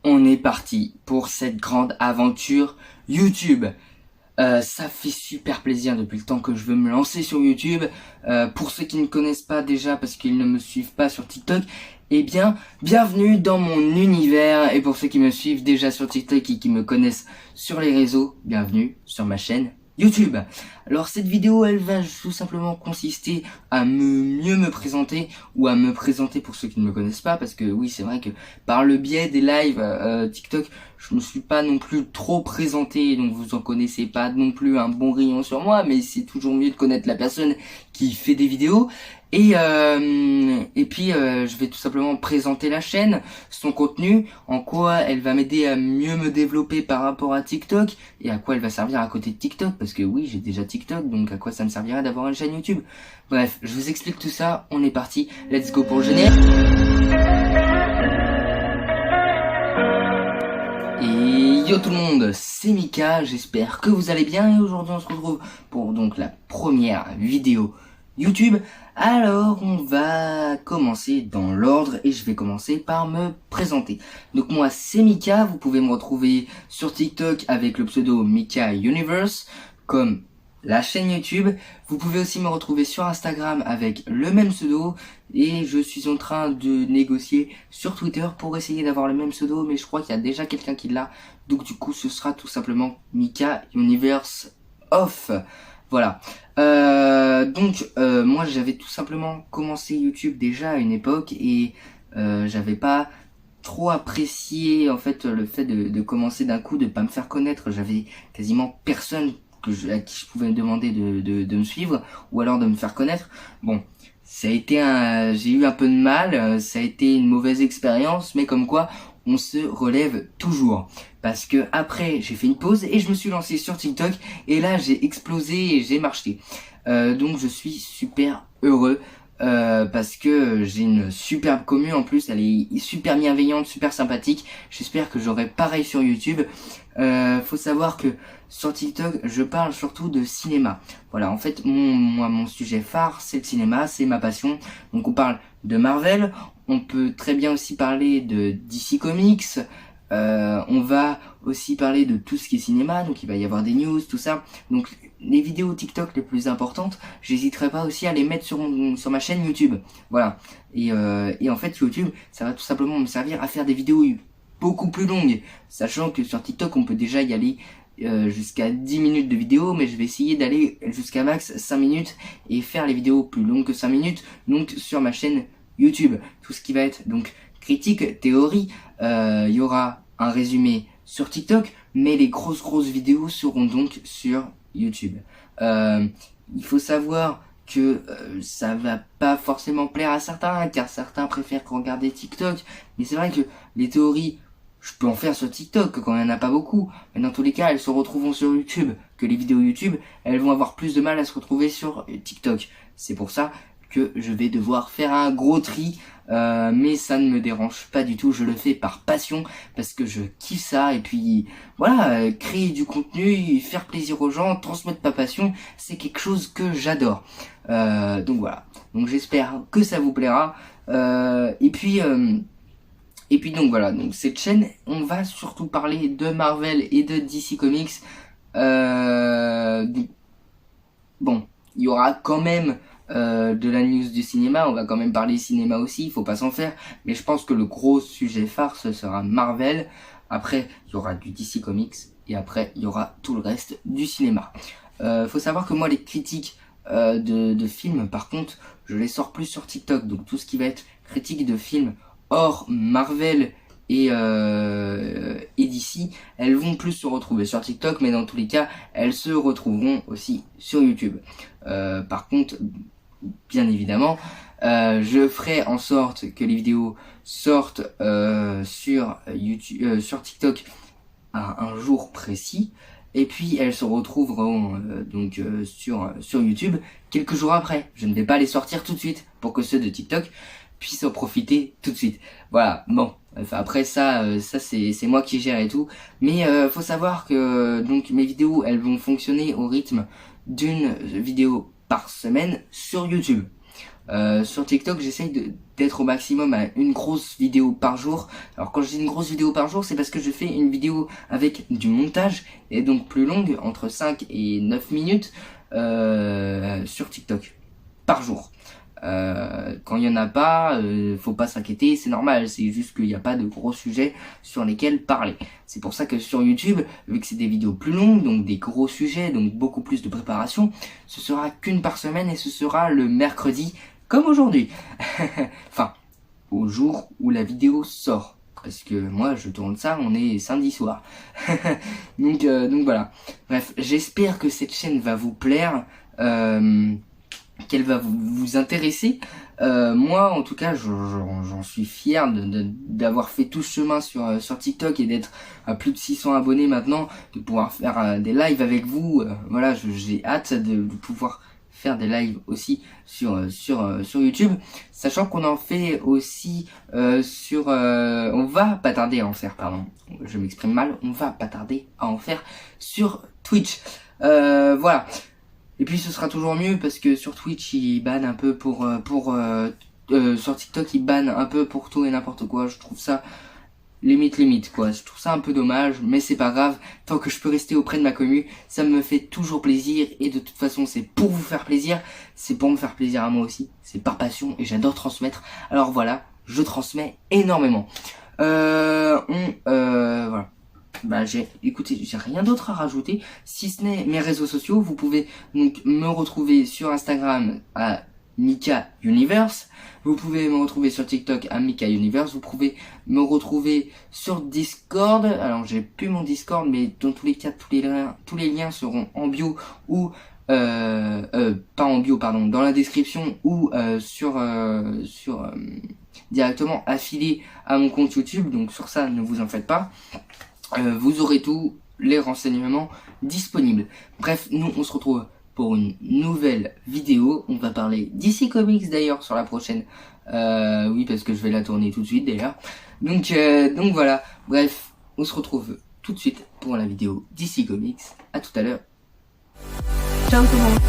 On est parti pour cette grande aventure YouTube. Ça fait super plaisir depuis le temps que je veux me lancer sur YouTube. Pour ceux qui ne connaissent pas déjà parce qu'ils ne me suivent pas sur TikTok, eh bien, bienvenue dans mon univers. Et pour ceux qui me suivent déjà sur TikTok et qui me connaissent sur les réseaux, bienvenue sur ma chaîne YouTube. Alors cette vidéo, elle va tout simplement consister à mieux me présenter, ou à me présenter pour ceux qui ne me connaissent pas, parce que oui, c'est vrai que par le biais des lives TikTok, je me suis pas non plus trop présenté, donc vous en connaissez pas non plus un bon rayon sur moi, mais c'est toujours mieux de connaître la personne qui fait des vidéos. Et puis je vais tout simplement présenter la chaîne, son contenu, en quoi elle va m'aider à mieux me développer par rapport à TikTok, et à quoi elle va servir à côté de TikTok, parce que oui, j'ai déjà TikTok, donc à quoi ça me servirait d'avoir une chaîne YouTube. Bref, je vous explique tout ça, on est parti, let's go pour le générique. Et yo tout le monde, c'est Mika, j'espère que vous allez bien, et aujourd'hui on se retrouve pour donc la première vidéo YouTube. Alors on va commencer dans l'ordre et je vais commencer par me présenter. Donc moi c'est Mika, vous pouvez me retrouver sur TikTok avec le pseudo Mika Universe, comme la chaîne YouTube. Vous pouvez aussi me retrouver sur Instagram avec le même pseudo, et je suis en train de négocier sur Twitter pour essayer d'avoir le même pseudo, mais je crois qu'il y a déjà quelqu'un qui l'a, donc du coup ce sera tout simplement Mika Universe Off. Voilà. Moi j'avais tout simplement commencé YouTube déjà à une époque, et j'avais pas trop apprécié en fait le fait de commencer d'un coup, de pas me faire connaître. J'avais quasiment personne à qui je pouvais me demander de me suivre, ou alors de me faire connaître. Bon, j'ai eu un peu de mal, ça a été une mauvaise expérience, mais comme quoi on se relève toujours. Parce que après j'ai fait une pause et je me suis lancé sur TikTok, et là j'ai explosé et j'ai marché. Donc je suis super heureux. Parce que j'ai une superbe commu en plus, elle est super bienveillante, super sympathique. J'espère que j'aurai pareil sur YouTube. Faut savoir que sur TikTok, je parle surtout de cinéma. Voilà, en fait, mon sujet phare, c'est le cinéma, c'est ma passion. Donc on parle de Marvel, on peut très bien aussi parler de DC Comics. On va aussi parler de tout ce qui est cinéma, donc il va y avoir des news, tout ça. Donc les vidéos TikTok les plus importantes, j'hésiterai pas aussi à les mettre sur ma chaîne YouTube. Voilà. Et en fait YouTube, ça va tout simplement me servir à faire des vidéos beaucoup plus longues, sachant que sur TikTok on peut déjà y aller jusqu'à 10 minutes de vidéo, mais je vais essayer d'aller jusqu'à max 5 minutes et faire les vidéos plus longues que 5 minutes, donc sur ma chaîne YouTube. Tout ce qui va être donc critique, théorie, il y aura un résumé sur TikTok, mais les grosses vidéos seront donc sur YouTube. Il faut savoir que ça va pas forcément plaire à certains, car certains préfèrent regarder TikTok, mais c'est vrai que les théories, je peux en faire sur TikTok quand il n'y en a pas beaucoup, mais dans tous les cas elles se retrouveront sur YouTube, que les vidéos YouTube elles vont avoir plus de mal à se retrouver sur TikTok. C'est pour ça que je vais devoir faire un gros tri, mais ça ne me dérange pas du tout, je le fais par passion, parce que je kiffe ça, et puis voilà, créer du contenu, faire plaisir aux gens, transmettre ma passion, c'est quelque chose que j'adore. Donc voilà, donc j'espère que ça vous plaira, et puis donc voilà, donc cette chaîne, on va surtout parler de Marvel et de DC Comics. Bon, il y aura quand même de la news du cinéma, on va quand même parler cinéma aussi, il faut pas s'en faire, mais je pense que le gros sujet phare ce sera Marvel. Après il y aura du DC Comics, et après il y aura tout le reste du cinéma. Faut savoir que moi les critiques de films, par contre, je les sors plus sur TikTok, donc tout ce qui va être critique de films hors Marvel et DC, elles vont plus se retrouver sur TikTok, mais dans tous les cas elles se retrouveront aussi sur YouTube. Par contre, bien évidemment, je ferai en sorte que les vidéos sortent sur YouTube, sur TikTok à un jour précis, et puis elles se retrouveront sur YouTube quelques jours après. Je ne vais pas les sortir tout de suite pour que ceux de TikTok puissent en profiter tout de suite. Voilà, bon, enfin, après ça c'est moi qui gère et tout, mais faut savoir que donc mes vidéos elles vont fonctionner au rythme d'une vidéo par semaine sur YouTube. Sur TikTok, j'essaye d'être au maximum à une grosse vidéo par jour. Alors quand je dis une grosse vidéo par jour, c'est parce que je fais une vidéo avec du montage, et donc plus longue, entre 5 et 9 minutes, sur TikTok, par jour. Quand il y en a pas, faut pas s'inquiéter, c'est normal, c'est juste qu'il n'y a pas de gros sujets sur lesquels parler. C'est pour ça que sur YouTube, vu que c'est des vidéos plus longues, donc des gros sujets, donc beaucoup plus de préparation, ce sera qu'une par semaine, et ce sera le mercredi, comme aujourd'hui. Enfin, au jour où la vidéo sort. Parce que moi, je tourne ça, on est samedi soir. donc voilà. Bref, j'espère que cette chaîne va vous plaire. Qu'elle va vous intéresser. Moi, en tout cas, j'en suis fier d'avoir fait tout ce chemin sur TikTok et d'être à plus de 600 abonnés maintenant, de pouvoir faire des lives avec vous. Voilà, j'ai hâte de pouvoir faire des lives aussi sur YouTube, sachant qu'on en fait aussi on va pas tarder à en faire, pardon, je m'exprime mal, on va pas tarder à en faire sur Twitch. Voilà. Et puis ce sera toujours mieux parce que sur Twitch ils bannent un peu sur TikTok ils bannent un peu pour tout et n'importe quoi. Je trouve ça limite quoi. Je trouve ça un peu dommage, mais c'est pas grave. Tant que je peux rester auprès de ma commu, ça me fait toujours plaisir. Et de toute façon c'est pour vous faire plaisir, c'est pour me faire plaisir à moi aussi. C'est par passion et j'adore transmettre. Alors voilà, je transmets énormément. Voilà. Bah écoutez, j'ai rien d'autre à rajouter, si ce n'est mes réseaux sociaux. Vous pouvez donc me retrouver sur Instagram à Mika Universe, vous pouvez me retrouver sur TikTok à Mika Universe, vous pouvez me retrouver sur Discord. Alors j'ai plus mon Discord, mais dans tous les cas, tous les liens seront en bio ou pas en bio, pardon, dans la description, ou directement affilié à mon compte YouTube. Donc sur ça, ne vous en faites pas. Vous aurez tous les renseignements disponibles. Bref, nous on se retrouve pour une nouvelle vidéo. On va parler DC Comics d'ailleurs sur la prochaine. Oui, parce que je vais la tourner tout de suite d'ailleurs. Donc voilà. Bref, on se retrouve tout de suite pour la vidéo DC Comics. À tout à l'heure. Ciao tout le monde.